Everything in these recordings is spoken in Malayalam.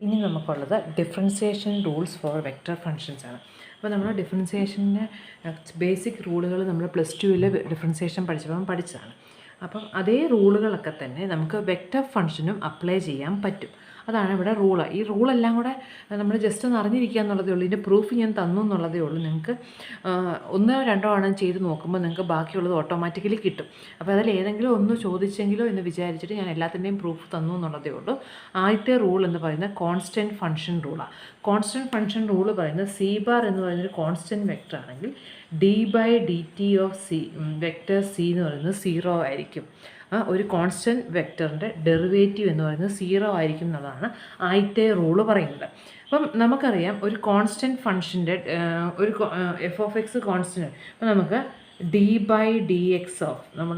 ഇനി നമുക്കുള്ളത് differentiation rules for vector functions ആണ്. അപ്പോൾ നമ്മൾ ഡിഫറൻസിയേഷൻ്റെ ബേസിക് റൂളുകൾ നമ്മൾ +2 ഡിഫറൻസിയേഷൻ പഠിച്ചതാണ്. അപ്പം അതേ റൂളുകളൊക്കെ തന്നെ നമുക്ക് വെക്റ്റർ ഫങ്ഷനും അപ്ലൈ ചെയ്യാൻ പറ്റും. അതാണ് ഇവിടെ റൂള്. ഈ റൂളെല്ലാം കൂടെ നമ്മൾ ജസ്റ്റ് ഒന്ന് അറിഞ്ഞിരിക്കുക എന്നുള്ളതേ ഉള്ളൂ. ഇതിൻ്റെ പ്രൂഫ് ഞാൻ തന്നു എന്നുള്ളതേ ഉള്ളൂ. നിങ്ങൾക്ക് 1 2 ആണ് ചെയ്ത് നോക്കുമ്പോൾ നിങ്ങൾക്ക് ബാക്കിയുള്ളത് ഓട്ടോമാറ്റിക്കലി കിട്ടും. അപ്പോൾ അതിൽ ഏതെങ്കിലും ഒന്ന് ചോദിച്ചെങ്കിലോ എന്ന് വിചാരിച്ചിട്ട് ഞാൻ എല്ലാത്തിൻ്റെയും പ്രൂഫ് തന്നു എന്നുള്ളതേ ഉള്ളൂ. ആദ്യത്തെ റൂൾ എന്ന് പറയുന്നത് കോൺസ്റ്റൻറ്റ് ഫങ്ഷൻ റൂളാണ്. കോൺസ്റ്റൻറ്റ് ഫങ്ഷൻ റൂൾ പറയുന്നത് സി ബാർ എന്ന് പറയുന്നൊരു കോൺസ്റ്റൻറ്റ് വെക്റ്റർ ആണെങ്കിൽ d/dt of C vector C എന്ന് പറയുന്നത് 0 ആയിരിക്കും. ഒരു കോൺസ്റ്റൻറ്റ് വെക്റ്ററിൻ്റെ ഡെറിവേറ്റീവ് എന്ന് പറയുന്നത് 0 ആയിരിക്കും എന്നുള്ളതാണ് ആദ്യത്തെ റൂള് പറയുന്നത്. അപ്പം നമുക്കറിയാം ഒരു കോൺസ്റ്റൻറ്റ് ഫങ്ഷൻ്റെ ഒരു f(x) കോൺസ്റ്റൻറ്റ്. അപ്പം നമുക്ക് d/dx ഓഫ് നമ്മൾ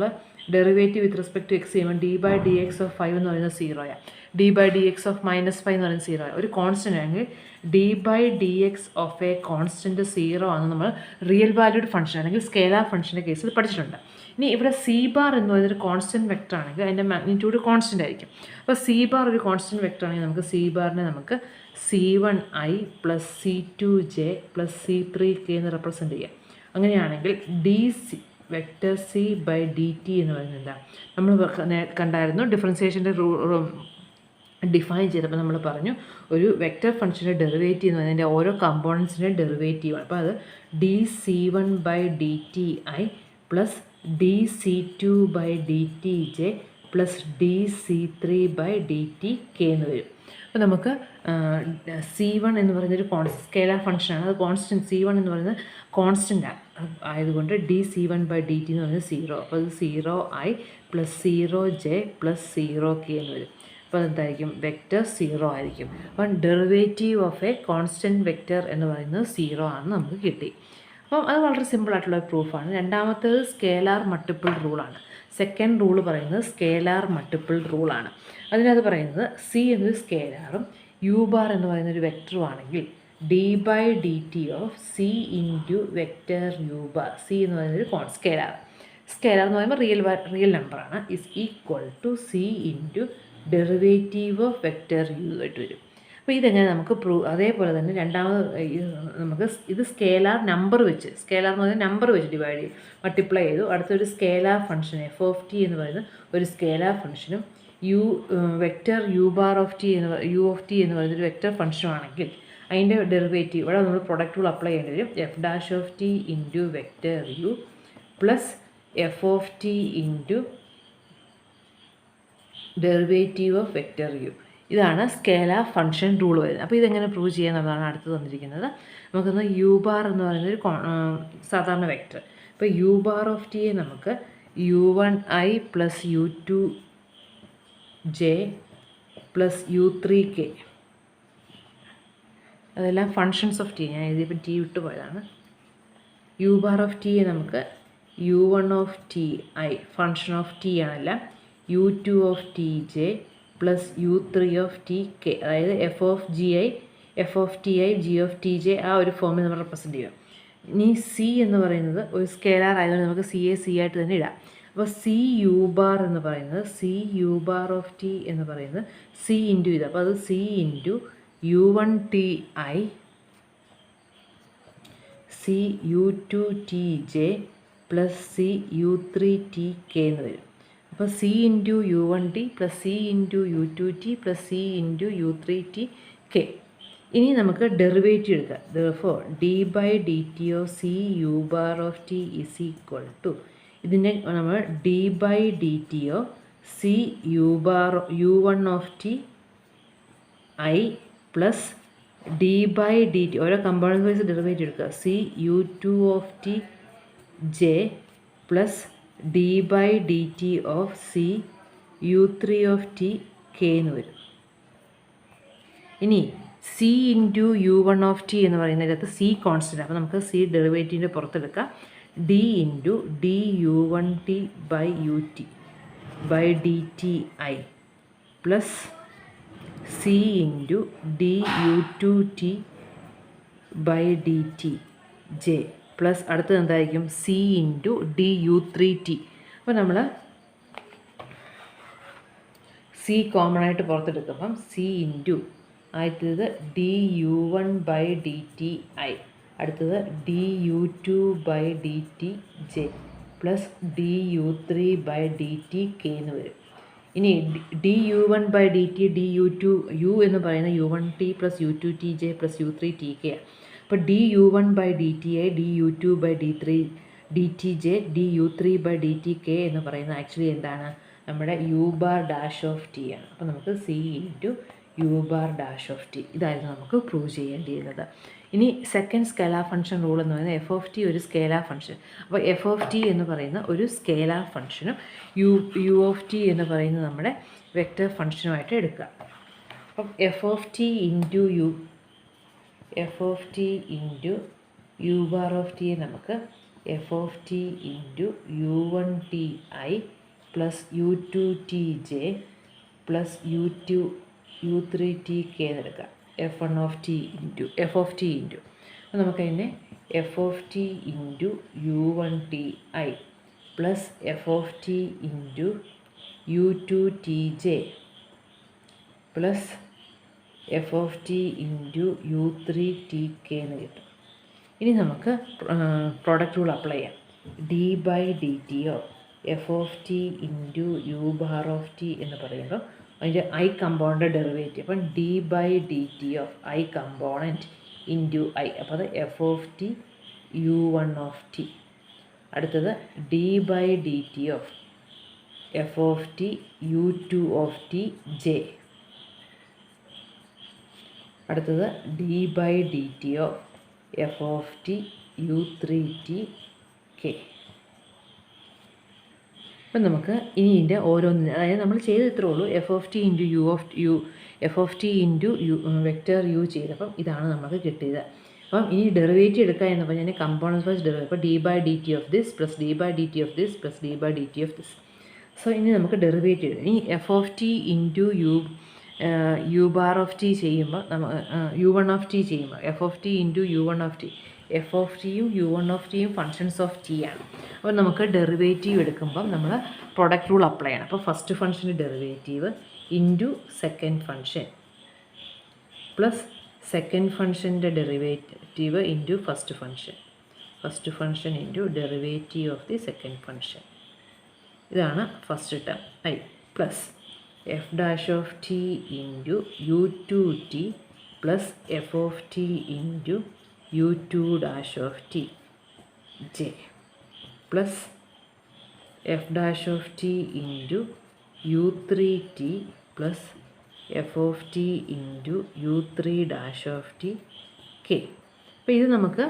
derivative with respect to x ചെയ്യുമ്പോൾ d/dx ഓഫ് 5 എന്ന് പറയുന്നത് 0 ആണ്. d/dx ഓഫ് -5 എന്ന് പറയുന്നത് 0 ആണ്. ഒരു കോൺസ്റ്റൻ്റ് ആണെങ്കിൽ d/dx ഓഫ് എ കോൺസ്റ്റൻറ്റ് 0 ആണ് നമ്മൾ റിയൽ വാല്യൂഡ് ഫംഗ്ഷൻ അല്ലെങ്കിൽ സ്കേലാർ ഫംഗ്ഷൻ്റെ കേസിൽ പഠിച്ചിട്ടുണ്ട്. ഇനി ഇവിടെ സി ബാർ എന്ന് പറയുന്നൊരു കോൺസ്റ്റൻറ്റ് വെക്റ്റർ ആണെങ്കിൽ അതിൻ്റെ മാഗ്നിറ്റ്യൂഡ് കോൺസ്റ്റൻ്റ് ആയിരിക്കും. അപ്പോൾ സി ബാർ ഒരു കോൺസ്റ്റൻറ്റ് വെക്റ്റർ ആണെങ്കിൽ നമുക്ക് സി ബാറിനെ നമുക്ക് c1i + c2j + c3k എന്ന് റെപ്രസെൻ്റ് ചെയ്യാം. അങ്ങനെയാണെങ്കിൽ d വെക്റ്റർ c/dt എന്ന് പറയുന്നത് എന്താ? നമ്മൾ കണ്ടായിരുന്നു ഡിഫറൻസിയേഷൻ്റെ ഡിഫൈൻ ചെയ്തപ്പോൾ നമ്മൾ പറഞ്ഞു ഒരു വെക്റ്റർ ഫംഗ്ഷൻ്റെ ഡെറിവേറ്റീവ് എന്ന് പറയുന്നത് ഓരോ കമ്പോണൻസിൻ്റെ ഡെറിവേറ്റീവാണ്. അപ്പോൾ അത് dc1/dti + dc2/dtj + dc3/dtk എന്ന് വരും. അപ്പോൾ നമുക്ക് c1 എന്ന് പറയുന്നൊരു സ്കേലാർ ഫംഗ്ഷനാണ്. അത് കോൺസ്റ്റൻറ്റ് c1 എന്ന് പറയുന്നത് കോൺസ്റ്റൻ്റ് ആയതുകൊണ്ട് dc1/dt എന്ന് പറയുന്നത് 0. അപ്പോൾ അത് 0i + 0j + 0k എന്ന് വരും. അപ്പോൾ അതെന്തായിരിക്കും? വെക്റ്റർ 0 ആയിരിക്കും. അപ്പം derivative of A constant vector എന്ന് പറയുന്നത് 0 ആണെന്ന് നമുക്ക് കിട്ടി. അപ്പം അത് വളരെ സിമ്പിളായിട്ടുള്ള പ്രൂഫാണ്. രണ്ടാമത്തേത് സ്കേലാർ മൾട്ടിപ്പിൾ റൂളാണ്. സെക്കൻഡ് റൂൾ പറയുന്നത് സ്കേലാർ മൾട്ടിപ്പിൾ റൂളാണ്. അതിനകത്ത് പറയുന്നത് സി എന്നൊരു സ്കേലാറും യു ബാർ എന്ന് പറയുന്നൊരു വെക്റ്ററും ആണെങ്കിൽ d/dt of c into vector u bar, c എന്ന് പറയുന്നൊരു സ്കേലാർ എന്ന് പറയുമ്പോൾ റിയൽ നമ്പറാണ്, is equal to c into derivative of vector u ആയിട്ട് വരും. അപ്പോൾ ഇതെങ്ങനെ നമുക്ക് അതേപോലെ തന്നെ രണ്ടാമത് നമുക്ക് ഇത് സ്കേലാർ നമ്പർ വെച്ച്, സ്കേലാർ എന്ന് പറഞ്ഞാൽ നമ്പർ വെച്ച് ഡിവൈഡ് ചെയ്ത് മൾട്ടിപ്ലൈ ചെയ്തു. അടുത്തൊരു സ്കേലാർ ഫംഗ്ഷൻ f(t) എന്ന് പറയുന്നത് ഒരു സ്കേലാർ ഫംഗ്ഷനും വെക്റ്റർ u(t) എന്ന് പറയുന്നൊരു വെക്റ്റർ ഫംഗ്ഷനും ആണെങ്കിൽ അതിൻ്റെ ഡെറിവേറ്റീവ് ഇവിടെ നമ്മൾ പ്രൊഡക്റ്റ് റൂൾ അപ്ലൈ ചെയ്യേണ്ടി വരും. f' into vector u plus f(t) into derivative of vector u. ഇതാണ് സ്കേലാർ ഫംഗ്ഷൻ റൂൾ വരുന്നത്. അപ്പോൾ ഇതെങ്ങനെ പ്രൂവ് ചെയ്യാന്നുള്ളതാണ് അടുത്ത് തന്നിരിക്കുന്നത്. നമുക്കൊന്ന് യു ബാർ എന്ന് പറയുന്നൊരു സാധാരണ വെക്റ്റർ. ഇപ്പോൾ u(t) നമുക്ക് u1i + u2j + u3k, അതെല്ലാം ഫങ്ഷൻസ് ഓഫ് ടി. ഞാൻ എഴുതിയപ്പോൾ ടി വിട്ടു പോയതാണ്. u(t) നമുക്ക് u1(ti) function of T ആണെല്ലാം u2(tj + u3(tk), അതായത് f(ti) g(tj) ആ ഒരു ഫോമിൽ നമ്മൾ റെപ്രസെൻറ്റ് ചെയ്യും. ഇനി സി എന്ന് പറയുന്നത് ഒരു സ്കേലാർ ആയതുകൊണ്ട് നമുക്ക് സി ആയിട്ട് തന്നെ ഇടാം. അപ്പോൾ സി യു ബാർ എന്ന് പറയുന്നത് c(u(t) എന്ന് പറയുന്നത് സി ഇൻറ്റു ഇത്. അപ്പോൾ അത് C into u1ti C u2tj + C u3tk എന്ന് വരും. അപ്പോൾ c into u1t + c into u2t + c into u3tk. ഇനി നമുക്ക് ഡെറിവേറ്റീവ് എടുക്കാം. therefore d/dt of c u bar of T is equal to, ഇതിനെ നമ്മൾ d/dt of C u1(t) i plus d/dt ഓരോ കമ്പോണൻറ്റ് വൈസ് ഡെറിവേറ്റീവ് എടുക്കുക, C u2(t) j plus d/dt of C u3(t) k എന്ന് വരും. ഇനി സി ഇൻറ്റു u1(t) എന്ന് പറയുന്നതിനകത്ത് സി കോൺസ്റ്റൻ്റ്. അപ്പോൾ നമുക്ക് സി ഡെറിവേറ്റീവിൻ്റെ പുറത്തെടുക്കാം. d into du1t/ut/dti plus C into du2t/dtj plus അടുത്തത് എന്തായിരിക്കും? C into du3t. അപ്പോൾ നമ്മൾ സി കോമൺ ആയിട്ട് പുറത്തെടുക്കുമ്പം സി ഇൻറ്റു ആദ്യത്തേത് du1/dt(i), അടുത്തത് du2/dt(j) പ്ലസ് du3/dt(k) എന്ന് വരും. ഇനി du1/dt du2 u എന്ന് പറയുന്ന u1t plus u2tj plus u3tk ആണ്. അപ്പോൾ du1/dtയെ du2/d3dtj du3/dtk എന്ന് പറയുന്നത് ആക്ച്വലി എന്താണ്, നമ്മുടെ u⁻⁴ ആണ്. അപ്പോൾ നമുക്ക് c ഇൻറ്റു u⁻⁴ ഇതായിരുന്നു നമുക്ക് പ്രൂവ് ചെയ്യേണ്ടിയിരുന്നത്. ഇനി സെക്കൻഡ് സ്കേലാർ ഫംഗ്ഷൻ റൂൾ എന്ന് പറയുന്നത് എഫ് ഓഫ് ടി ഒരു സ്കേലാർ ഫംഗ്ഷൻ. അപ്പോൾ എഫ് ഓഫ് ടി എന്ന് പറയുന്ന ഒരു സ്കേലാർ ഫംഗ്ഷനും യു ഓഫ് ടി എന്ന് പറയുന്നത് നമ്മുടെ വെക്റ്റർ ഫംഗ്ഷനുമായിട്ട് എടുക്കുക. അപ്പം F of T into u⁻ നമുക്ക് F of T into u1ti plus u2tj plus u3tk എന്നെടുക്കാം. എഫ് ഓഫ് ടി ഇൻറ്റു അപ്പോൾ നമുക്കതിനെ F of T into u1ti plus F of T into u2tj plus F of T into u3tk എന്ന് കിട്ടും. ഇനി നമുക്ക് പ്രോഡക്റ്റ് റൂൾ അപ്ലൈ ചെയ്യാം. d/dt of F of T into u⁻ എന്ന് പറയുമ്പോൾ അതിൻ്റെ ഐ കമ്പോണൻ്റ് ഡെറിവേറ്റീവ്. അപ്പം d/dt of I component into I, അപ്പോൾ അത് എഫ് ഓഫ് ടി u1. അടുത്തത് d/dt of F of t u2 j. അടുത്തത് d/dt of F of T u3tk. അപ്പം നമുക്ക് ഇനി ഇതിൻ്റെ ഓരോന്നിനും, അതായത് നമ്മൾ ചെയ്ത് ഇത്രേ ഉള്ളൂ, f of T into f of T into vector u ചെയ്തപ്പം ഇതാണ് നമുക്ക് കിട്ടിയത്. അപ്പം ഇനി ഡെറിവേറ്റീവ് എടുക്കുക എന്ന് പറഞ്ഞാൽ കമ്പോണൻസ് വൈസ് ഡെറിവേറ്റീവ്. അപ്പോൾ d/dt of this plus d/dt of this plus d/dt of this. So ഇനി നമുക്ക് ഡെറിവേറ്റീവ് ഇനി F of T into u⁻ ചെയ്യുമ്പോൾ u1 ചെയ്യുമ്പോൾ f of T into u1, f of ടിയും u1 ഫങ്ഷൻസ് ഓഫ് ടി ആണ്. അപ്പോൾ നമുക്ക് ഡെറിവേറ്റീവ് എടുക്കുമ്പം നമ്മൾ പ്രൊഡക്റ്റ് റൂൾ അപ്ലൈ ചെയ്യണം. അപ്പോൾ ഫസ്റ്റ് ഫംഗ്ഷൻ്റെ derivative into second function plus second ഫംഗ്ഷൻ്റെ derivative into first function into derivative of the second function. ഇതാണ് first term I plus F dash of T into u2t plus F of T into u2' j plus F dash of T into u3t plus F of T into u3' k. അപ്പോൾ ഇത് നമുക്ക്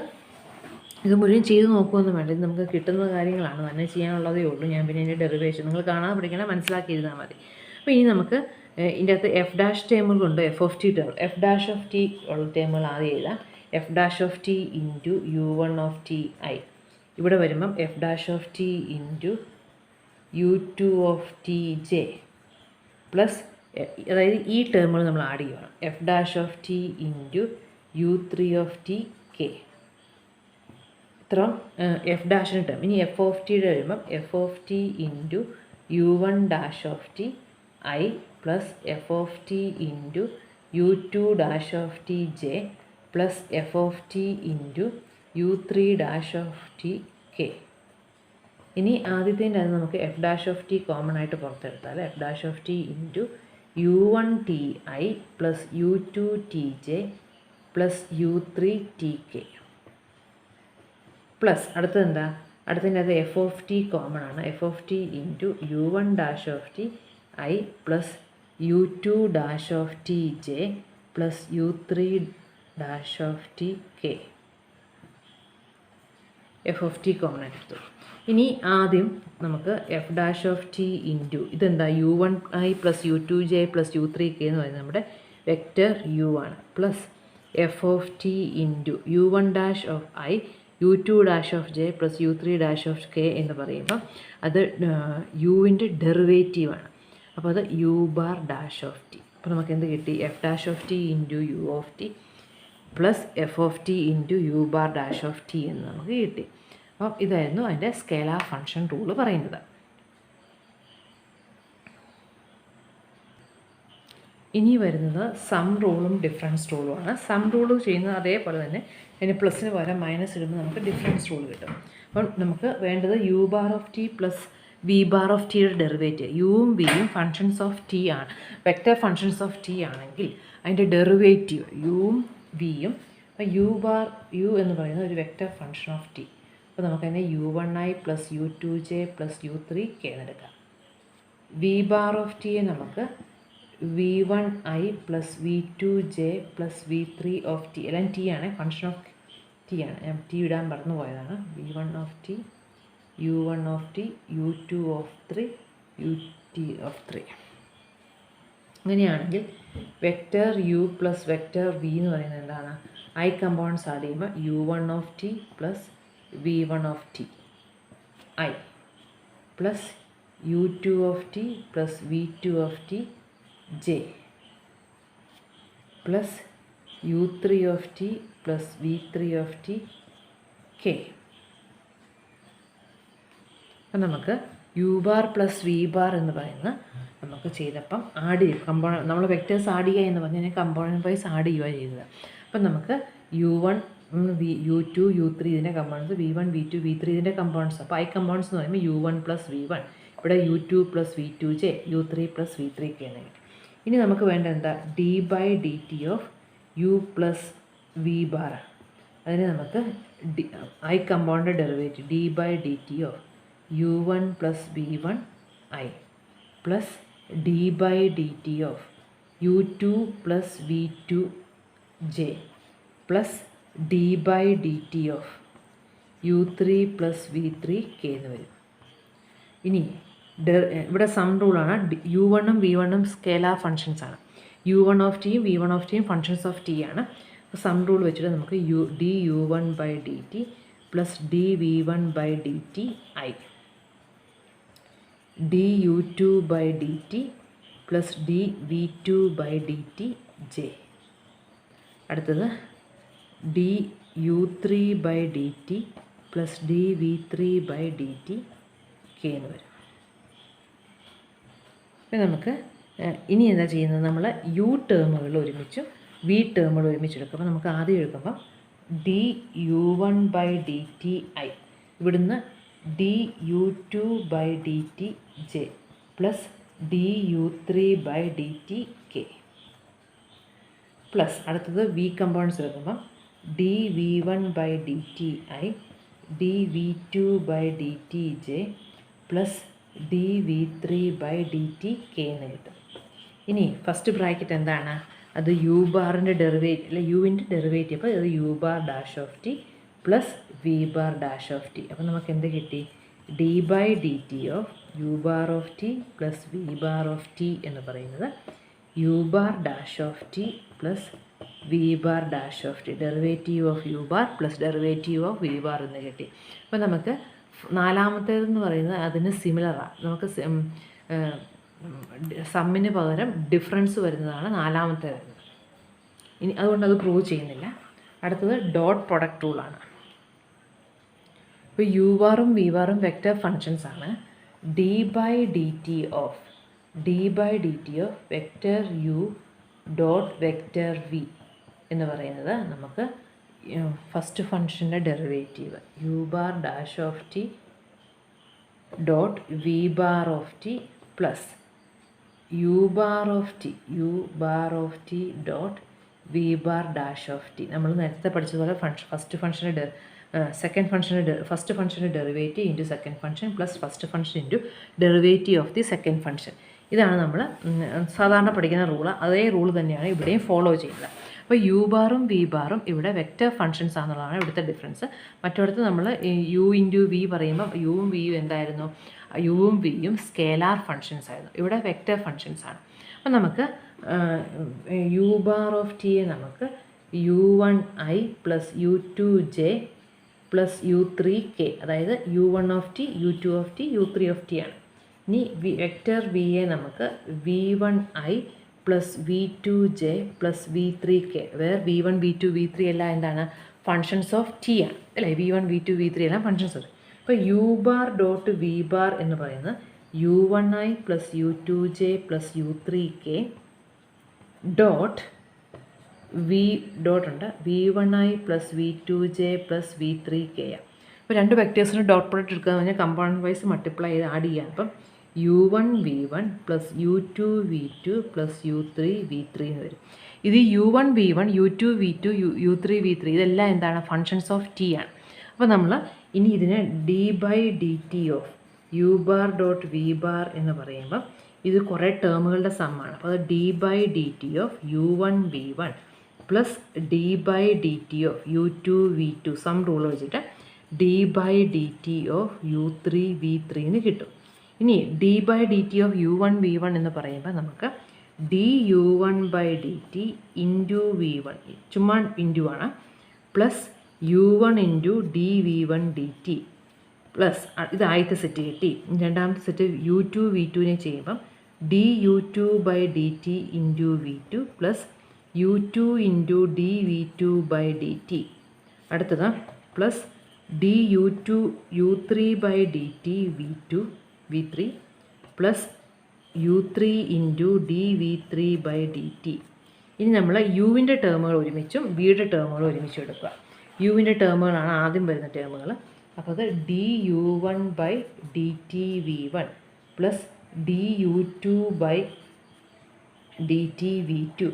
ഇത് മുഴുവൻ ചെയ്ത് നോക്കുമെന്ന് വേണ്ട, ഇത് നമുക്ക് കിട്ടുന്ന കാര്യങ്ങളാണ്, തന്നെ ചെയ്യാനുള്ളതേ ഉള്ളൂ. ഞാൻ പിന്നെ ഇതിൻ്റെ ഡെറിവേഷൻ നിങ്ങൾ കാണാതെ പഠിക്കണം, മനസ്സിലാക്കിയിരുന്നാൽ മതി. അപ്പോൾ ഇനി നമുക്ക് ഇതിൻ്റെ അകത്ത് എഫ് ഡാഷ് ടേമുകളുണ്ട്, F of T term. F dash of T ഉള്ള ടേമുകൾ ആദ്യം എഴുതാം. F dash of T into u1 ഇവിടെ വരുമ്പം F dash of T into u2 plus, അതായത് ഈ ടേമുകൾ നമ്മൾ ആഡ് ചെയ്യണം. F dash of T into u3 ഇത്രയും എഫ് ഡാഷിന് ടേം. ഇനി എഫ് ഓഫ് ടിയുടെ വരുമ്പം F of T into u1' plus F of T into u2' plus F of T into u3' ഇനി ആദ്യത്തേൻ്റെ അത് നമുക്ക് F dash of T common ആയിട്ട് പുറത്തെടുത്താൽ F dash of T into u1ti plus u2tj plus u3tk plus അടുത്തത് എന്താ, അടുത്തതിൻ്റെ അത് എഫ് ഓഫ് ടി കോമൺ ആണ്. F of T into u1' plus u2'tj plus u3'tk F of T common ആയിട്ട് എടുത്തു. ഇനി ആദ്യം നമുക്ക് F dash of T into ഇതെന്താ u1i plus u2j plus u3k എന്ന് പറയുന്നത് നമ്മുടെ വെക്റ്റർ u ആണ്. Plus F of T into u1' u2' plus u3' എന്ന് പറയുമ്പോൾ അത് യുവിൻ്റെ ഡെറിവേറ്റീവാണ്. അപ്പോൾ അത് u⁻⁴. അപ്പോൾ നമുക്ക് എന്ത് കിട്ടി, F dash of T into u of T plus F of T into u⁻⁴ എന്ന് നമുക്ക് കിട്ടി. അപ്പം ഇതായിരുന്നു അതിൻ്റെ സ്കേലാർ ഫംഗ്ഷൻ റൂള് പറയുന്നത്. ഇനി വരുന്നത് സം റൂളും ഡിഫറൻസ് റൂളുമാണ്. സം റൂൾ ചെയ്യുന്നത് അതേപോലെ തന്നെ അതിന് പ്ലസ്സിന് പകരം മൈനസ് ഇടുമ്പോൾ നമുക്ക് ഡിഫറൻസ് റൂൾ കിട്ടും. അപ്പം നമുക്ക് വേണ്ടത് u bar of T plus v bar of ടിയുടെ ഡെറിവേറ്റീവ്. യുവും വിയും ഫങ്ഷൻസ് ഓഫ് ടി ആണ്, വെക്റ്റർ ഫങ്ഷൻസ് ഓഫ് ടി ആണെങ്കിൽ അതിൻ്റെ ഡെറിവേറ്റീവ് യുവും വിയും. അപ്പോൾ യു എന്ന് പറയുന്നത് ഒരു വെക്റ്റർ ഫങ്ഷൻ ഓഫ് ടി. അപ്പോൾ നമുക്കതിനെ u1i plus u2j plus u3k എന്നെടുക്കാം. വി ബാർ ഓഫ് ടിയെ നമുക്ക് v1i plus v2j plus v3 of t, എല്ലാം ടി ആണ്, ഫങ്ഷൻ ഓഫ് ടി ആണ്, ഞാൻ ടി ഇടാൻ മറന്നു പോയതാണ്. v1 of t, u1 of t, u2 of 3, ut of 3. അങ്ങനെയാണെങ്കിൽ vector u plus vector V എന്ന് പറയുന്നത് എന്താണ്? ഐ കമ്പോണൻസ് ആഡ് ചെയ്യുമ്പോൾ u1 of T plus v1 of t i plus u2 of T plus v2 of t J plus u3 of T plus v3 of t k. അപ്പം നമുക്ക് U bar plus v bar എന്ന് പറയുന്ന നമുക്ക് ചെയ്തപ്പം ആഡ് ചെയ്യും. നമ്മൾ വെക്റ്റേഴ്സ് ആഡ് ചെയ്യുക എന്ന് പറഞ്ഞാൽ കമ്പോണൻറ്റ് വൈസ് ആഡ് ചെയ്യുക ചെയ്തത്. അപ്പം നമുക്ക് u1 u2 u3 ഇതിൻ്റെ കമ്പോണൻസ്, v1 v2 v3 ഇതിൻ്റെ കമ്പോണൻസ്. അപ്പോൾ ഐ കമ്പോണൻസ് എന്ന് പറയുമ്പോൾ u1 പ്ലസ് v1, ഇവിടെ u2 plus v2j, u3 plus v3k എന്ന് കിട്ടും. ഇനി നമുക്ക് വേണ്ട എന്താ? D by D T of u plus v bar. അതിന് നമുക്ക് i component derivative d by D T of u1 plus v1 i plus D by D T of u2 plus v2 j plus D by D T of u3 plus v3k എന്ന് വരും. ഇനി ഇവിടെ സം റൂളാണ്. u1ഉം v1ഉം സ്കേലാർ ഫങ്ഷൻസ് ആണ്. u1 ഓഫ് ടിയും v1 ഓഫ് ടിയും ഫങ്ഷൻസ് ഓഫ് ടി ആണ്. അപ്പോൾ സം റൂൾ വെച്ചിട്ട് നമുക്ക് D u1 by D T plus D v1 by D T I D u2 by D T plus D v2 by D T J. അടുത്തത് D u3 by D T plus D v3 by D T K എന്ന് വരും. അപ്പം നമുക്ക് ഇനി എന്താ ചെയ്യുന്നത്? നമ്മൾ യു ടേമുകൾ ഒരുമിച്ചും വി ടേമുകൾ ഒരുമിച്ചെടുക്കും. അപ്പോൾ നമുക്ക് ആദ്യം എടുക്കുമ്പം D u1 by D T I, ഇവിടുന്ന് D u2 by D T J plus D u3 by D T K plus അടുത്തത് വി കമ്പോണൻസ് എടുക്കുമ്പം D v1 by D T I D v2 by D T J plus D v3 by D T K എന്ന് കിട്ടും. ഇനി ഫസ്റ്റ് ബ്രാക്കറ്റ് എന്താണ്? അത് യു ബാറിൻ്റെ ഡെറിവേറ്റീവ് അല്ല യുവിൻ്റെ ഡെറിവേറ്റീവ്. അപ്പോൾ അത് U bar dash of T plus v bar dash of T. അപ്പോൾ നമുക്ക് എന്ത് കിട്ടി? D by D T of U bar of T plus v bar of t എന്ന് പറയുന്നത് u bar dash of T plus v bar dash of t, derivative of U bar plus derivative of v bar എന്ന് കിട്ടി. അപ്പോൾ നമുക്ക് നാലാമത്തേതെന്ന് പറയുന്നത് അതിന് സിമിലറാണ്. നമുക്ക് സമ്മിന് പകരം ഡിഫറൻസ് വരുന്നതാണ് നാലാമത്തെ വരുന്നത്. ഇനി അതുകൊണ്ട് അത് പ്രൂവ് ചെയ്യുന്നില്ല. അടുത്തത് ഡോട്ട് പ്രൊഡക്റ്റ് റൂളാണ്. ഇപ്പോൾ യു ബാറും വി ബാറും വെക്റ്റർ ഫങ്ഷൻസ് ആണ്. D by D T of vector U dot vector V എന്ന് പറയുന്നത് നമുക്ക് ഫസ്റ്റ് ഫങ്ഷൻ്റെ derivative U bar dash of T dot V bar of T plus U bar of T dot V bar dash of T. നമ്മൾ നേരത്തെ പഠിച്ചതുപോലെ ഫസ്റ്റ് ഫംഗ്ഷൻ്റെ derivative into second function plus first function into derivative of the second function. ഇതാണ് നമ്മൾ സാധാരണ പഠിക്കുന്ന റൂള്. അതേ റൂൾ തന്നെയാണ് ഇവിടെയും ഫോളോ ചെയ്യുന്നത്. അപ്പോൾ യു ബാറും വി ബാറും ഇവിടെ വെക്റ്റർ ഫങ്ഷൻസ് ആണെന്നുള്ളതാണ് ഇവിടുത്തെ ഡിഫറൻസ്. മറ്റിടത്ത് നമ്മൾ യു ഇൻറ്റു വി പറയുമ്പോൾ യുവും വിയും എന്തായിരുന്നു? യുവും വിയും സ്കേലാർ ഫങ്ഷൻസ് ആയിരുന്നു. ഇവിടെ വെക്റ്റർ ഫങ്ഷൻസ് ആണ്. അപ്പം നമുക്ക് യു ബാർ ഓഫ് ടിയെ നമുക്ക് u1i plus u2j plus u3k, അതായത് u1 of t u2 of T u3 of T ആണ്. ഇനി വെക്റ്റർ വിയെ നമുക്ക് v1i plus v2j plus v3k, where v1 v2 v3 എല്ലാം എന്താണ്? ഫങ്ഷൻസ് ഓഫ് ടി ആണ് അല്ലേ? v1 v2 v3 എല്ലാം ഫങ്ഷൻസ് ആണ്. അപ്പോൾ U bar dot V bar എന്ന് പറയുന്നത് u1i plus u2j plus u3k dot V ഡോട്ടുണ്ട് v1i plus v2j plus v3k. അപ്പോൾ രണ്ട് വെക്റ്റേഴ്സിന് ഡോട്ട് പ്രോഡക്റ്റ് എടുക്കുകയെന്ന് പറഞ്ഞാൽ കമ്പോണൻറ്റ് വൈസ് മൾട്ടിപ്ലൈ ചെയ്ത് ആഡ് ചെയ്യാം. അപ്പം u1v1 plus u2v2 plus u3v3 എന്ന് വരും. ഇത് u1v1 u2v2 u3v3 ഇതെല്ലാം എന്താണ്? ഫങ്ഷൻസ് ഓഫ് ടി ആണ്. അപ്പോൾ നമ്മൾ ഇനി ഇതിനെ d/dt of u bar dot V bar എന്ന് പറയുമ്പം ഇത് കുറേ ടേമുകളുടെ സമ്മാണ്. അപ്പോൾ അത് d/dt of u1v1 plus d/dt of u2v2 sum rule വെച്ചിട്ട് d/dt ഓഫ് u3v3 എന്ന് കിട്ടും. ഇനി d/dt ഓഫ് u1v1 എന്ന് പറയുമ്പോൾ നമുക്ക് du1/dt ഇൻറ്റു v1 ചുമ്മാ ഇൻറ്റു ആണ് plus u1 into dv1dt plus ഇത് ആദ്യത്തെ സെറ്റ് കിട്ടി. രണ്ടാമത്തെ സെറ്റ് u2v2നെ ചെയ്യുമ്പം du2/dt into v2 plus u2 into dv2/dt. അടുത്തത് plus du3/dt v3 plus u3 into dv3/dt. ഇനി നമ്മൾ യുവിൻ്റെ ടേമുകൾ ഒരുമിച്ചും വിയുടെ ടേമുകൾ ഒരുമിച്ചും എടുക്കുക. യുവിൻ്റെ ടേമുകളാണ് ആദ്യം വരുന്ന ടേമുകൾ. അപ്പോൾ അത് du1/dt v1 plus du2/dt v2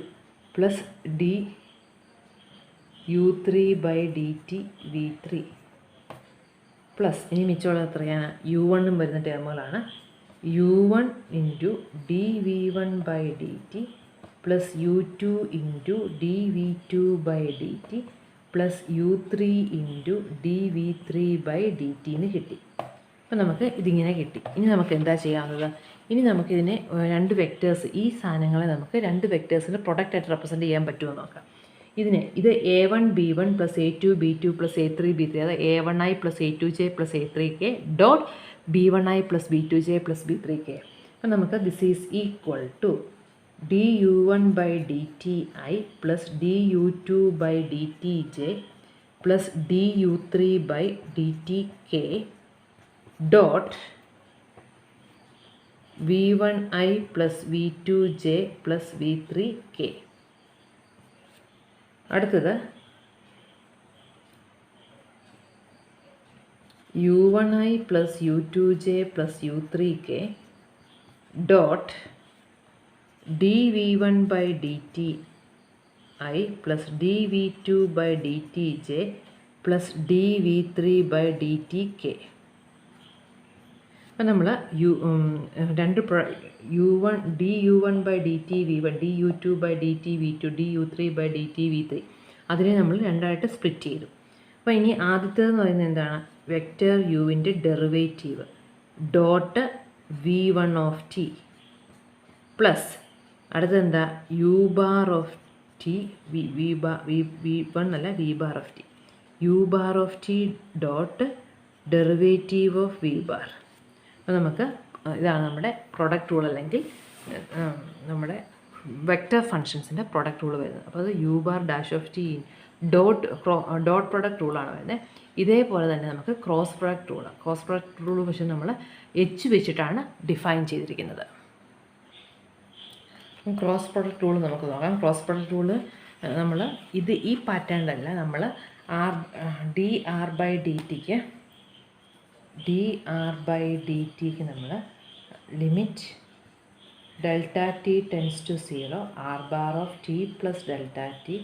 plus du3/dt v3 plus ഇനി മിച്ചമുള്ള എത്രയാണ്? u1 വരുന്ന ടേമുകളാണ്. u1 into dv1/dt plus u2 into dv2/dt plus u3 into dv3/dt എന്ന് കിട്ടി. അപ്പോൾ നമുക്ക് ഇതിങ്ങനെ കിട്ടി. ഇനി നമുക്ക് എന്താ ചെയ്യാവുന്നത്? ഇനി നമുക്കിതിനെ രണ്ട് വെക്റ്റേഴ്സ്, ഈ സാധനങ്ങളെ നമുക്ക് രണ്ട് വെക്റ്റേഴ്സിൻ്റെ പ്രൊഡക്റ്റ് ആയിട്ട് റെപ്രസെൻറ്റ് ചെയ്യാൻ പറ്റുമോ നോക്കാം. ഇത് a1b1 plus a2b2 plus a3b3, അതായത് a1i plus a2j plus a3k dot b1i plus b2j plus b3k. അപ്പം നമുക്ക് this is equal to du1/dti plus du2/dtj plus du3/dtk dot v1i plus v2j plus v3k. അടുത്തത് u1i plus u2j plus u3k dot dv1/dti plus dv2/dtj plus dv3/dtk. അപ്പം നമ്മൾ രണ്ട് du1/dt v1 du2/dt v2 du3/dt v3 അതിനെ നമ്മൾ രണ്ടായിട്ട് സ്പ്ലിറ്റ് ചെയ്തു. അപ്പോൾ ഇനി ആദ്യത്തേതെന്ന് പറയുന്നത് എന്താണ്? വെക്റ്റർ യുവിൻ്റെ derivative dot v1 of T plus അടുത്തെന്താ? u bar of T v1 അല്ല v bar of T u bar of T dot derivative of v bar. അപ്പോൾ നമുക്ക് ഇതാണ് നമ്മുടെ പ്രൊഡക്റ്റ് റൂൾ, അല്ലെങ്കിൽ നമ്മുടെ വെക്റ്റർ ഫങ്ഷൻസിൻ്റെ പ്രൊഡക്റ്റ് റൂൾ വരുന്നത്. അപ്പോൾ അത് u bar dash of T dot product റൂളാണ് വരുന്നത്. ഇതേപോലെ തന്നെ നമുക്ക് ക്രോസ് പ്രൊഡക്റ്റ് റൂൾ പക്ഷേ നമ്മൾ എച്ച് വെച്ചിട്ടാണ് ഡിഫൈൻ ചെയ്തിരിക്കുന്നത്. ക്രോസ് പ്രൊഡക്റ്റ് റൂൾ നമുക്ക് നോക്കാം. ക്രോസ് പ്രൊഡക്റ്റ് റൂള് നമ്മൾ ഈ പാറ്റേണിലല്ല, നമ്മൾ dr/dtക്ക് നമ്മൾ limit delta t tends to 0 r bar of T plus delta t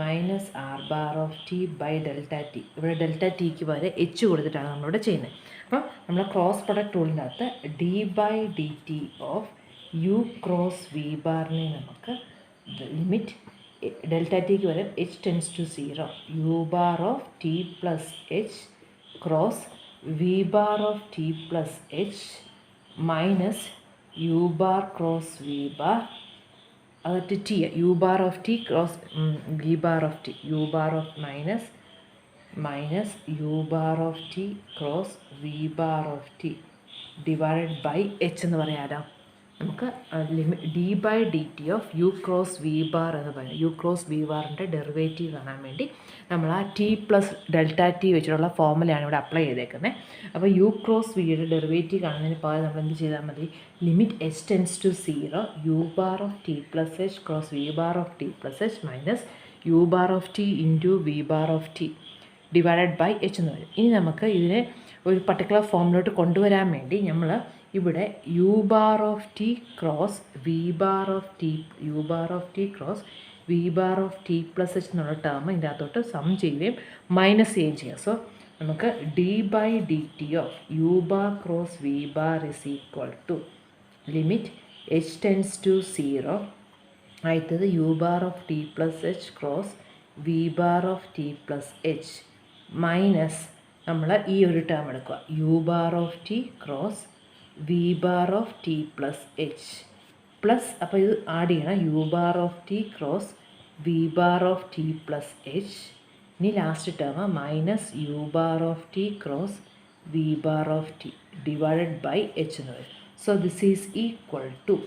minus r bar of T by delta t. ഇവിടെ ഡെൽറ്റ ടിക്ക് പകരം എച്ച് കൊടുത്തിട്ടാണ് നമ്മളിവിടെ ചെയ്യുന്നത്. അപ്പം നമ്മൾ ക്രോസ് പ്രൊഡക്റ്റ് റൂളിൻ്റെ അകത്ത് d/dt of u cross V ബാറിനെ നമുക്ക് ലിമിറ്റ് ഡെൽറ്റ ടിക്ക് പകരം H tends to 0 u bar of T plus H cross V bar of T plus H minus u bar cross V bar അതൊട്ട് T u bar of T cross V bar of T u bar of minus u bar of T cross V bar of T divided by H എന്ന് പറയാമല്ലോ. നമുക്ക് D by D T of u cross V bar എന്ന് പറയുന്നത് യു ക്രോസ് വി ബാറിൻ്റെ ഡെറിവേറ്റീവ് കാണാൻ വേണ്ടി നമ്മൾ ആ ടി പ്ലസ് ഡെൽറ്റ ടി വെച്ചിട്ടുള്ള ഫോർമുലയാണ് ഇവിടെ അപ്ലൈ ചെയ്തേക്കുന്നത്. അപ്പോൾ യു ക്രോസ് വിയുടെ ഡെറിവേറ്റീവ് കാണുന്നതിന് പകരം നമ്മൾ എന്ത് ചെയ്താൽ മതി, limit H tends to 0 U bar of T plus H cross V bar of T plus H minus U bar of T into v bar of T divided by H എന്ന് വരും. ഇനി നമുക്ക് ഇതിനെ ഒരു പർട്ടിക്കുലർ ഫോമിലോട്ട് കൊണ്ടുവരാൻ വേണ്ടി നമ്മൾ ഇവിടെ U bar of T cross V bar of T U bar of T cross V bar of T plus H എന്നുള്ള ടേം ഇതിൻ്റെ അകത്തോട്ട് സം ചെയ്യുകയും മൈനസ് ചെയ്യുകയും ചെയ്യാം. സോ നമുക്ക് D by D T of U bar cross V bar is equal to limit H tends to 0 ആയിട്ടത് U bar of T plus H cross V bar of T plus H minus നമ്മൾ ഈ ഒരു ടേം എടുക്കുക U bar of T cross V bar of T plus H plus, അപ്പോൾ ഇത് ആഡ് ചെയ്യണം U bar of T cross V bar of T plus H. ഇനി last term minus U bar of T cross V bar of T divided by H എന്ന് വരും. So this is equal to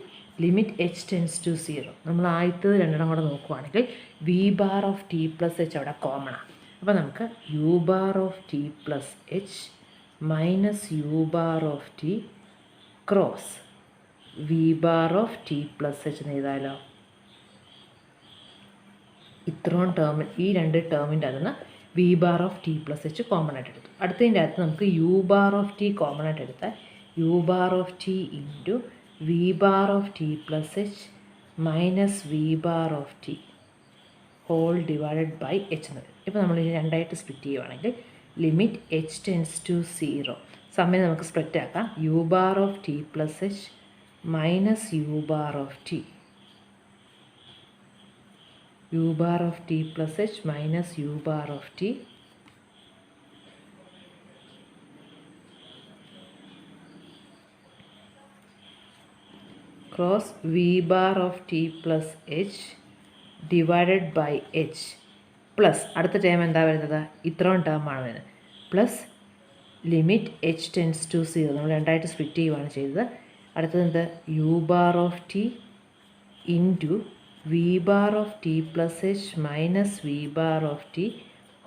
limit H tends to 0. നമ്മൾ ആദ്യത്തത് രണ്ടെണ്ണം കൂടെ നോക്കുവാണെങ്കിൽ V bar of T plus H അവിടെ കോമൺ ആണ്. അപ്പോൾ നമുക്ക് U bar of T plus H minus U bar of T cross V bar of T plus h എന്ന് എഴുതാമല്ലോ. ഇത്രയും ടേം ഈ രണ്ട് ടേമിൻ്റെ അകത്ത് V bar of T plus H common ആയിട്ട് എടുത്തു. അടുത്തതിൻ്റെ അകത്ത് നമുക്ക് U bar of T common ആയിട്ട് എടുത്താൽ U bar of T into v bar of T plus H minus V bar of t whole divided by H എന്ന് വരും. ഇപ്പോൾ നമ്മൾ ഇനി രണ്ടായിട്ട് സ്പ്ലിറ്റ് ചെയ്യുവാണെങ്കിൽ ലിമിറ്റ് എച്ച് ടെൻസ് ടു 0 സമയം നമുക്ക് സ്പ്ലിറ്റ് ആക്കാം u bar of T plus H minus U bar of T U bar of T plus H minus U bar of T cross V bar of T plus h divided by h plus അടുത്ത ടേം എന്താ വരുന്നത്, ഇത്രയും ടേമാണ് വരുന്നത്, plus limit H tends to 0 നമ്മൾ രണ്ടായിട്ട് സ്പ്ലിറ്റ് ചെയ്യുകയാണ് ചെയ്തത്. അടുത്തത് എന്താ u bar of T into v bar of T plus H minus V bar of t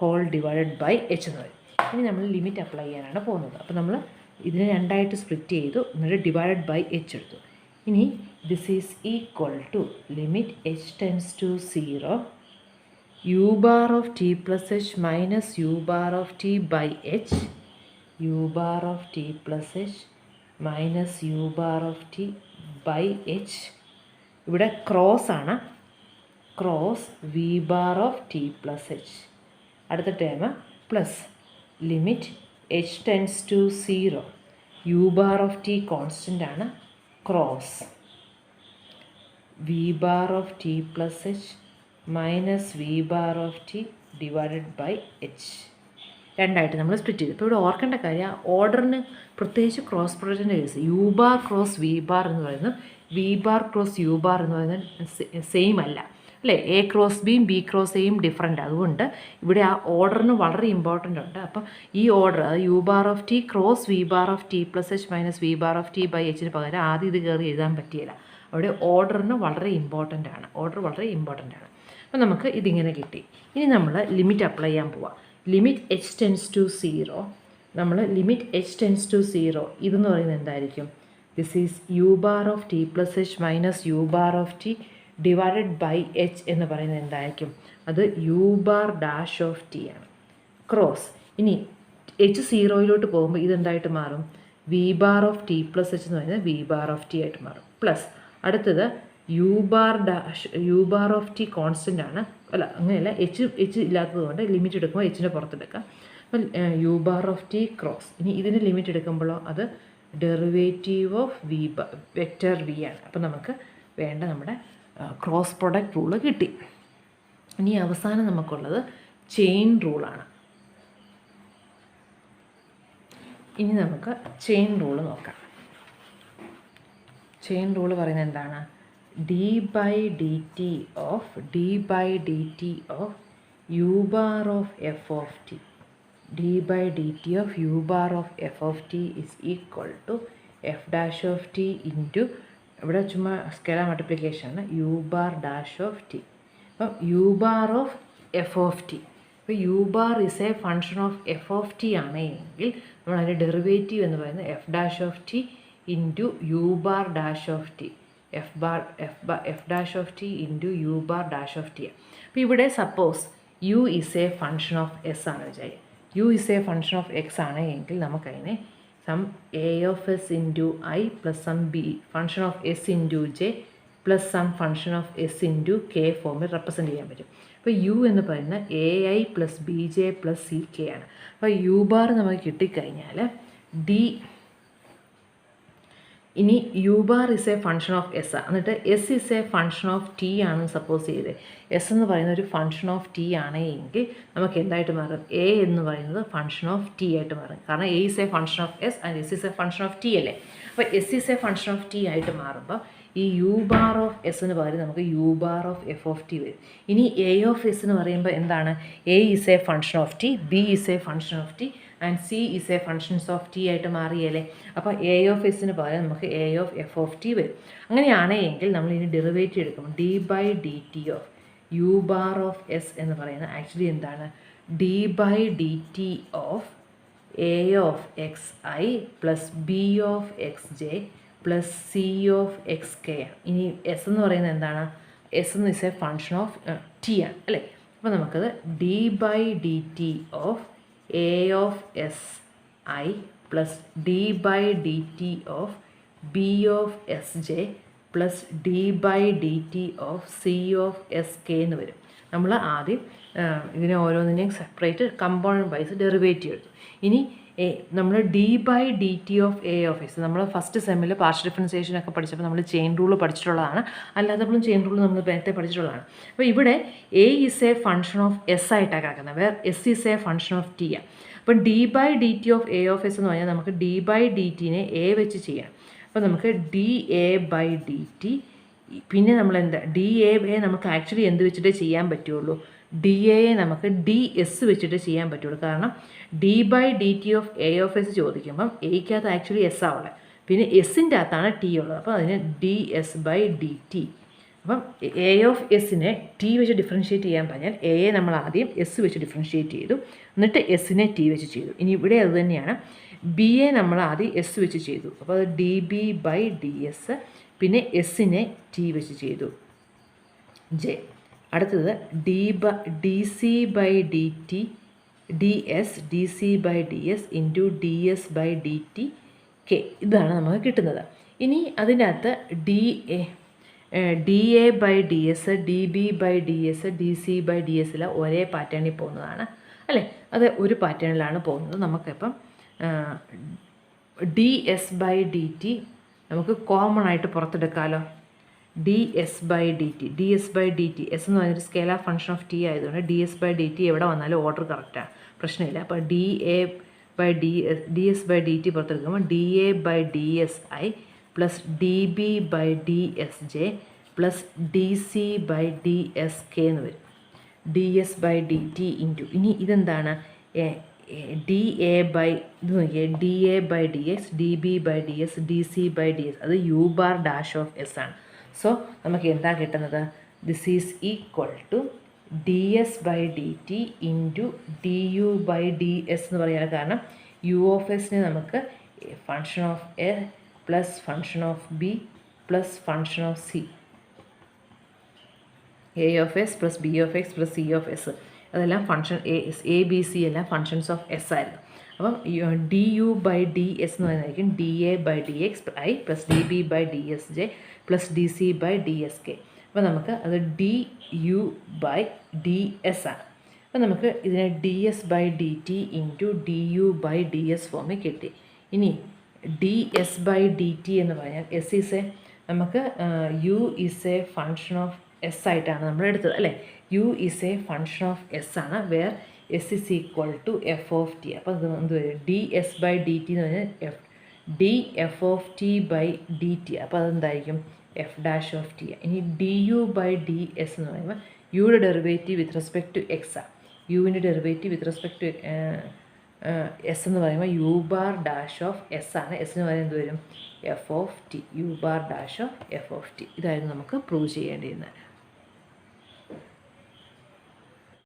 whole divided by H എന്ന് പറയും. ഇനി നമ്മൾ ലിമിറ്റ് അപ്ലൈ ചെയ്യാനാണ് പോകുന്നത്. അപ്പോൾ നമ്മൾ ഇതിനെ രണ്ടായിട്ട് സ്പ്ലിറ്റ് ചെയ്തു, എന്നിട്ട് ഡിവൈഡഡ് ബൈ എച്ച് എടുത്തു. ഇനി this is equal to limit H tends to 0 U bar of T plus H minus U bar of T by H U bar of T plus H minus U bar of T by H. ഇവിടെ ക്രോസ് ആണ്, cross V bar of T plus H. അടുത്ത term plus limit H tends to 0 U bar of T constant ആണ്, cross V bar of T plus H minus V bar of T divided by h. രണ്ടായിട്ട് നമ്മൾ സ്പ്ലിറ്റ് ചെയ്തു. ഇപ്പോൾ ഇവിടെ ഓർക്കേണ്ട കാര്യം ഓർഡറിന് പ്രത്യേകിച്ച് ക്രോസ് പ്രൊഡക്റ്റിൻ്റെ case U bar cross V bar എന്ന് പറയുന്നത് V bar cross U bar എന്ന് പറയുന്നത് സെയിം അല്ല അല്ലേ. എ ക്രോസ് ബിയും ബി ക്രോസ് എയും ഡിഫറെൻ്റ്. അതുകൊണ്ട് ഇവിടെ ആ ഓർഡറിന് വളരെ ഇമ്പോർട്ടൻ്റ് ഉണ്ട്. അപ്പം ഈ order U bar of T cross V bar of T plus H minus V bar of T by എച്ചിന് പകരം ആദ്യം ഇത് കയറി എഴുതാൻ പറ്റിയില്ല. അവിടെ ഓർഡറിന് വളരെ ഇമ്പോർട്ടൻ്റ് ആണ്, ഓർഡർ വളരെ ഇമ്പോർട്ടൻ്റ് ആണ്. അപ്പം നമുക്ക് ഇതിങ്ങനെ കിട്ടി. ഇനി നമ്മൾ ലിമിറ്റ് അപ്ലൈ ചെയ്യാൻ പോവാം. ലിമിറ്റ് എച്ച് ടെൻസ് ടു 0 നമ്മൾ ലിമിറ്റ് എച്ച് ടെൻസ് ടു 0 ഇതെന്ന് പറയുന്നത് എന്തായിരിക്കും, this is u bar of T plus H minus U bar of T divided by H എന്ന് പറയുന്നത് എന്തായിരിക്കും, അത് U bar dash of T ആണ്, ക്രോസ്. ഇനി എച്ച് 0 പോകുമ്പോൾ ഇതെന്തായിട്ട് മാറും, v bar of T plus h എന്ന് പറയുന്നത് വി ബാർ ഓഫ് ടി ആയിട്ട് മാറും, പ്ലസ് അടുത്തത് U bar dash U bar of T constant ആണ്, അല്ല അങ്ങനെയല്ല, എച്ച് ഇല്ലാത്തത് കൊണ്ട് ലിമിറ്റ് എടുക്കുമ്പോൾ എച്ചിൻ്റെ പുറത്തെടുക്കാം. അപ്പം U bar of T cross. ഇനി ഇതിന് ലിമിറ്റ് എടുക്കുമ്പോഴോ അത് derivative of V vector V ആണ്. അപ്പം നമുക്ക് വേണ്ട നമ്മുടെ ക്രോസ് പ്രൊഡക്റ്റ് റൂള് കിട്ടി. ഇനി അവസാനം നമുക്കുള്ളത് ചെയിൻ റൂളാണ്. ഇനി നമുക്ക് ചെയിൻ റൂള് നോക്കാം. ചെയിൻ റൂള് പറയുന്നത് എന്താണ്, D by D T of U bar of F of T D by D T of U bar of F of T is equal to F dash of T into ഇവിടെ ചുമ്മാ സ്കെലാർ മൾട്ടിപ്ലിക്കേഷനാണ് U bar dash of T. അപ്പം U bar of F of T. അപ്പോൾ U bar is a function of F of T ആണെങ്കിൽ നമ്മൾ അതിൻ്റെ ഡെറിവേറ്റീവ് എന്ന് പറയുന്നത് F dash of T into U bar dash of T. F dash of T into U bar dash of T. അപ്പോൾ ഇവിടെ suppose U is a function of S ആണ് വിചാരിക്കുക. U is a function of X ആണ് എങ്കിൽ നമുക്കതിനെ some A of S into I plus some B function of S into J plus some function of S into K ഫോമിൽ റെപ്രസെൻറ്റ് ചെയ്യാൻ പറ്റും. അപ്പോൾ യു എന്ന് പറയുന്നത് A I plus B J plus C K ആണ്. അപ്പോൾ യു ബാർ നമുക്ക് കിട്ടിക്കഴിഞ്ഞാൽ ഡി ഇനി U bar is a function of S ആണ്. എന്നിട്ട് S is a function of T ആണ് സപ്പോസ് ചെയ്ത്. എസ് എന്ന് പറയുന്ന ഒരു ഫങ്ഷൻ ഓഫ് ടി ആണെങ്കിൽ നമുക്ക് എന്തായിട്ട് മാറും? എ എന്ന് പറയുന്നത് ഫങ്ഷൻ ഓഫ് ടി ആയിട്ട് മാറും. കാരണം A is a function of S and S is a function of T അല്ലേ. അപ്പോൾ S is a function of T ആയിട്ട് മാറുമ്പോൾ ഈ യു ബാർ ഓഫ് എസിന് പകരം നമുക്ക് U bar of F of T വരും. ഇനി എ ഓഫ് എസ് എന്ന് പറയുമ്പോൾ എന്താണ്? A is a function of T, B is a function of T and C is a functions of T ആയിട്ട് മാറിയല്ലേ. അപ്പോൾ എ ഓഫ് എസിന് പകരം നമുക്ക് A of F of T വരും. അങ്ങനെയാണെങ്കിൽ നമ്മൾ ഇനി ഡെറിവേറ്റീവ് എടുക്കും. D by D T of U bar of S എന്ന് പറയുന്നത് ആക്ച്വലി എന്താണ്? D by D T of A of X I plus B of X J plus C of X K ആണ്. ഇനി എസ് എന്ന് പറയുന്നത് എന്താണ്? എസ് എന്ന് is a function of T ആണ് അല്ലേ. അപ്പോൾ നമുക്കത് D by D T of A of S I plus D by D T of B of S J plus D by D T of C of S K എന്ന് വരും. നമ്മൾ ആദ്യം ഇതിനെ ഓരോന്നിനെയും സെപ്പറേറ്റ് കമ്പോണൻറ്റ് വൈസ് ഡെറിവേറ്റീവ് എടുത്തു. ഇനി നമ്മൾ D by D T of A of S നമ്മൾ ഫസ്റ്റ് സെമ്മിൽ പാർഷ്യൽ ഡിഫറൻസിയേഷനൊക്കെ പഠിച്ചപ്പോൾ നമ്മൾ ചെയിൻ റൂൾ പഠിച്ചിട്ടുള്ളതാണ്. അല്ലാത്തപ്പോഴും ചെയിൻ റൂൾ നമ്മൾ നേരത്തെ പഠിച്ചിട്ടുള്ളതാണ്. അപ്പോൾ ഇവിടെ A is a function of S ആയിട്ടാണ് കിടക്കുന്നത്, where S is a function of T ആണ്. അപ്പം D by D T of A of S എന്ന് പറഞ്ഞാൽ നമുക്ക് ഡി ബൈ ഡി ടിനെ എ വെച്ച് ചെയ്യണം. അപ്പോൾ നമുക്ക് D A by D T, പിന്നെ നമ്മൾ എന്താ ഡി എ നമുക്ക് ആക്ച്വലി എന്ത് വെച്ചിട്ടേ ചെയ്യാൻ പറ്റുള്ളൂ? ഡി എയെ നമുക്ക് ഡി എസ് വെച്ചിട്ട് ചെയ്യാൻ പറ്റുള്ളൂ. കാരണം D by D T of A of S ചോദിക്കുമ്പം എയ്ക്കകത്ത് ആക്ച്വലി എസ് ആവുള്ളത്, പിന്നെ എസിൻ്റെ അകത്താണ് ടി ഉള്ളത്. അപ്പോൾ അതിന് D S by D T. അപ്പം എ ഓഫ് എസിനെ ടി വെച്ച് ഡിഫറൻഷ്യേറ്റ് ചെയ്യാൻ പറഞ്ഞാൽ എയെ നമ്മൾ ആദ്യം എസ് വെച്ച് ഡിഫറൻഷ്യേറ്റ് ചെയ്തു, എന്നിട്ട് എസിനെ ടി വെച്ച് ചെയ്തു. ഇനി ഇവിടെ അത് തന്നെയാണ്. ബി എ നമ്മൾ ആദ്യം എസ് വെച്ച് ചെയ്തു, അപ്പോൾ അത് D B by D S, പിന്നെ എസിനെ ടി വെച്ച് ചെയ്തു ജെ. അടുത്തത് D C by D T D S D C by D S into D S by D T K. ഇതാണ് നമുക്ക് കിട്ടുന്നത്. ഇനി അതിൻ്റെ അകത്ത് D A by D S D B by D S D C by D എസിൽ ഒരേ പാറ്റേണിൽ പോകുന്നതാണ് അല്ലേ. അത് ഒരു പാറ്റേണിലാണ് പോകുന്നത്. നമുക്കിപ്പം D S by D T നമുക്ക് കോമൺ ആയിട്ട് പുറത്തെടുക്കാമല്ലോ. D S by D T, D S by D T, S എന്ന് പറഞ്ഞൊരു സ്കെയിലാർ ഫങ്ഷൻ ഓഫ് ടി ആയതുകൊണ്ട് D S by D T എവിടെ വന്നാലും ഓർഡർ കറക്റ്റാണ്, പ്രശ്നമില്ല. അപ്പോൾ D A by D S by D T പുറത്തെടുക്കുമ്പോൾ D A by D S I plus D B by D S J plus D C by D S K എന്ന് വരും. D S by D T into ഇനി ഇതെന്താണ്? ഡി എ ബൈ ഇത് നോക്കിയേ, D A by D S D B by D S D C by D S, അത് U bar dash of S ആണ്. സോ നമുക്ക് എന്താ കിട്ടുന്നത്? This is equal to D S by D T into D U by D S എന്ന് പറയാൻ കാരണം യു ഓഫ് എസിനെ നമുക്ക് function of A plus function of B plus function of C, A of S plus B of X plus C of S, അതെല്ലാം ഫങ്ഷൻ എ ബി സി എല്ലാം ഫങ്ഷൻസ് ഓഫ് എസ് ആയിരുന്നു. അപ്പം D U by D S എന്ന് പറയുന്നതായിരിക്കും D A by D X I plus D B by D S J plus D C by D S K. അപ്പോൾ നമുക്ക് അത് D U by D S ആണ്. അപ്പോൾ നമുക്ക് ഇതിനെ D S by D T into D U by D S ഫോമിൽ കിട്ടി. ഇനി D S by D T എന്ന് പറഞ്ഞാൽ എസ് ഈസ് എ നമുക്ക് U is a function of S ആയിട്ടാണ് നമ്മൾ എടുത്തത് അല്ലേ. U is a function of S ആണ്, where S is equal to F of T. അപ്പോൾ അത് എന്ത് വരും? D S by D T എന്ന് പറഞ്ഞാൽ D F of T by D T. അപ്പോൾ അതെന്തായിരിക്കും? F dash of T. ഇനി D U by D S എന്ന് പറയുമ്പോൾ യുടെ derivative with respect to X ആണ്. യുവിൻ്റെ derivative with respect to S എന്ന് പറയുമ്പോൾ U bar dash of S ആണ്. എസ് എന്ന് പറയുന്നത് എന്ത് വരും? F of T. U bar dash of F of T. ഇതായിരുന്നു നമുക്ക് പ്രൂവ് ചെയ്യേണ്ടിയിരുന്നത്.